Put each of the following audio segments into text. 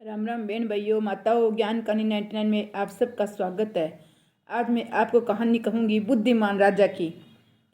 राम राम बहन भाइयों माताओं, ज्ञान कहानी 99 में आप सबका स्वागत है। आज मैं आपको कहानी कहूँगी बुद्धिमान राजा की।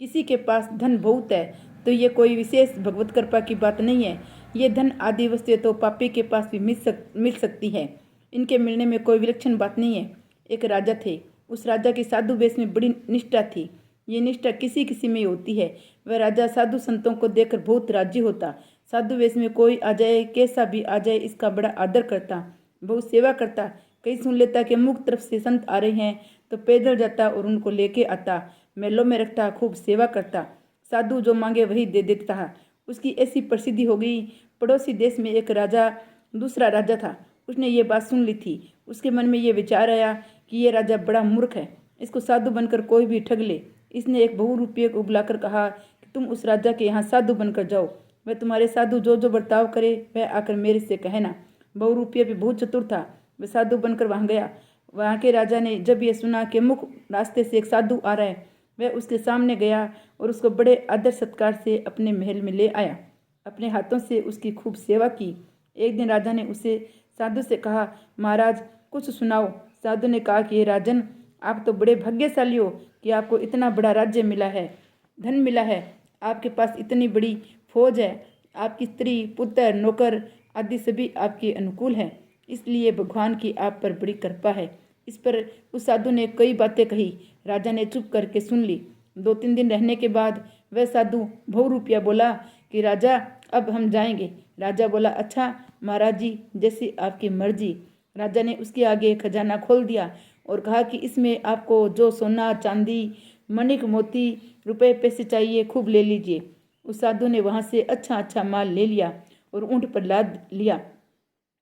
किसी के पास धन बहुत है तो ये कोई विशेष भगवत कृपा की बात नहीं है। ये धन आदि वस्तुएं तो पापी के पास भी मिल सकती है। इनके मिलने में कोई विलक्षण बात नहीं है। एक राजा थे। उस राजा की साधु वेश में बड़ी निष्ठा थी। ये निष्ठा किसी किसी में होती है। वह राजा साधु संतों को देखकर बहुत राजी होता। साधु वेश में कोई आ जाए, कैसा भी आ जाए, इसका बड़ा आदर करता, बहुत सेवा करता। कहीं सुन लेता कि मुख तरफ से संत आ रहे हैं तो पैदल जाता और उनको लेके आता, मेलों में रखता, खूब सेवा करता। साधु जो मांगे वही दे देता। उसकी ऐसी प्रसिद्धि हो गई। पड़ोसी देश में एक राजा, दूसरा राजा था। उसने ये बात सुन ली थी। उसके मन में ये विचार आया कि ये राजा बड़ा मूर्ख है, इसको साधु बनकर कोई भी ठग ले। इसने एक बहुरूपये को बुलाकर कहा कि तुम उस राजा के यहाँ साधु बनकर जाओ। वह तुम्हारे साधु जो जो बर्ताव करे वह आकर मेरे से कहना। बहुरूपये भी बहुत चतुर था। वह साधु बनकर वहाँ गया। वहाँ के राजा ने जब यह सुना कि मुख रास्ते से एक साधु आ रहा है, वह उसके सामने गया और उसको बड़े आदर सत्कार से अपने महल में ले आया। अपने हाथों से उसकी खूब सेवा की। एक दिन राजा ने उसे साधु से कहा, महाराज कुछ सुनाओ। साधु ने कहा कि राजन, आप तो बड़े भाग्यशाली हो कि आपको इतना बड़ा राज्य मिला है, धन मिला है, आपके पास इतनी बड़ी फौज है, आपकी स्त्री, पुत्र, नौकर आदि सभी आपके अनुकूल हैं, इसलिए भगवान की आप पर बड़ी कृपा है। इस पर उस साधु ने कई बातें कही। राजा ने चुप करके सुन ली। 2-3 दिन रहने के बाद वह साधु बहुरूपिया बोला कि राजा अब हम जाएंगे। राजा बोला, अच्छा महाराज जी, जैसी आपकी मर्जी। राजा ने उसके आगे खजाना खोल दिया और कहा कि इसमें आपको जो सोना चांदी मणिक मोती रुपए पैसे चाहिए खूब ले लीजिए। उस साधु ने वहाँ से अच्छा अच्छा माल ले लिया और ऊँट पर लाद लिया।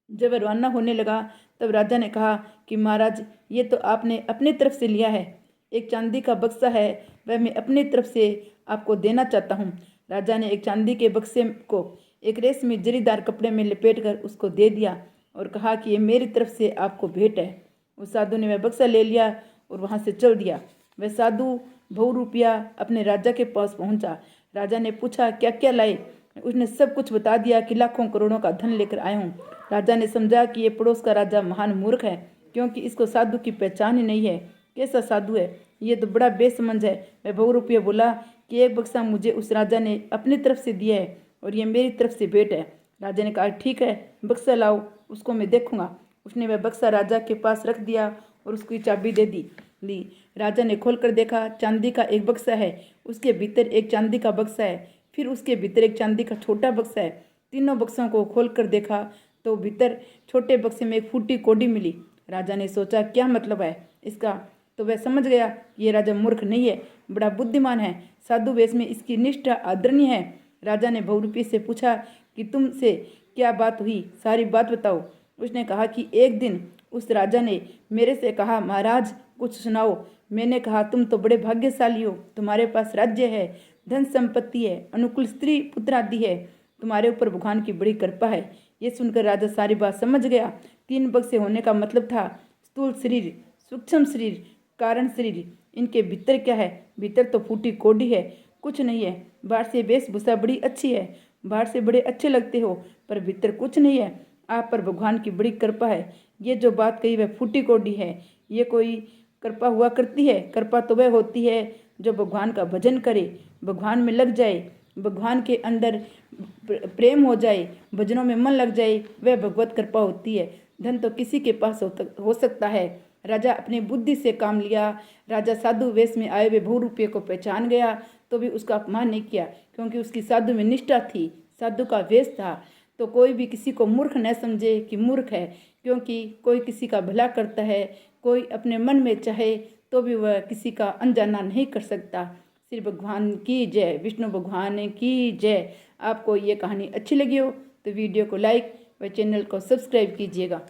जब वह रवाना होने लगा तब राजा ने कहा कि महाराज, ये तो आपने अपनी तरफ से लिया है। एक चांदी का बक्सा है, वह मैं अपनी तरफ से आपको देना चाहता हूँ। राजा ने एक चांदी के बक्से को एक रेशमी जरीदार कपड़े में लपेटकर उसको दे दिया और कहा कि ये मेरी तरफ से आपको भेंट है। उस साधु ने वह बक्सा ले लिया और वहाँ से चल दिया। वह साधु बहुरूपिया अपने राजा के पास पहुँचा। राजा ने पूछा, क्या क्या लाए? उसने सब कुछ बता दिया कि लाखों करोड़ों का धन लेकर आया हूँ। राजा ने समझा कि ये पड़ोस का राजा महान मूर्ख है, क्योंकि इसको साधु की पहचान ही नहीं है। कैसा साधु है, ये तो बड़ा बेसमझ है। वह बहुरूपिया बोला कि एक बक्सा मुझे उस राजा ने अपनी तरफ से दिया है और ये मेरी तरफ से भेंट है। राजा ने कहा, ठीक है, बक्सा लाओ, उसको मैं देखूंगा। उसने वह बक्सा राजा के पास रख दिया और उसकी चाबी दे दी ली। राजा ने खोलकर देखा, चांदी का एक बक्सा है, उसके भीतर एक चांदी का बक्सा है, फिर उसके भीतर एक चांदी का छोटा बक्सा है। तीनों बक्सों को खोलकर देखा तो भीतर छोटे बक्से में एक फूटी कौड़ी मिली। राजा ने सोचा, क्या मतलब है इसका? तो वह समझ गया कि ये राजा मूर्ख नहीं है, बड़ा बुद्धिमान है। साधु वेश में इसकी निष्ठा आदरणीय है। राजा ने बहुरूपी से पूछा कि तुमसे क्या बात हुई, सारी बात बताओ। उसने कहा कि एक दिन उस राजा ने मेरे से कहा, महाराज कुछ सुनाओ। मैंने कहा, तुम तो बड़े भाग्यशाली हो, तुम्हारे पास राज्य है, धन संपत्ति है, अनुकूल स्त्री पुत्र आदि है, तुम्हारे ऊपर भगवान की बड़ी कृपा है। ये सुनकर राजा सारी बात समझ गया। 3 बक्से होने का मतलब था स्थूल शरीर, सूक्ष्म शरीर, कारण शरीर। इनके भीतर क्या है? भीतर तो फूटी कौड़ी है, कुछ नहीं है। बाहर से वेशभूषा बड़ी अच्छी है, बाहर से बड़े अच्छे लगते हो, पर भीतर कुछ नहीं है। आप पर भगवान की बड़ी कृपा है। ये जो बात कही वह फूटी कौड़ी है, ये कोई कृपा हुआ करती है? कृपा तो वह होती है जो भगवान का भजन करे, भगवान में लग जाए, भगवान के अंदर प्रेम हो जाए, भजनों में मन लग जाए, वह भगवत कृपा होती है। धन तो किसी के पास हो सकता है। राजा अपनी बुद्धि से काम लिया। राजा साधु वेश में आए हुए बहुरूपये को पहचान गया तो भी उसका अपमान नहीं किया, क्योंकि उसकी साधु में निष्ठा थी, साधु का वेश था। तो कोई भी किसी को मूर्ख न समझे कि मूर्ख है, क्योंकि कोई किसी का भला करता है, कोई अपने मन में चाहे तो भी वह किसी का अनजाना नहीं कर सकता। श्री भगवान की जय, विष्णु भगवान की जय। आपको ये कहानी अच्छी लगी हो तो वीडियो को लाइक व चैनल को सब्सक्राइब कीजिएगा।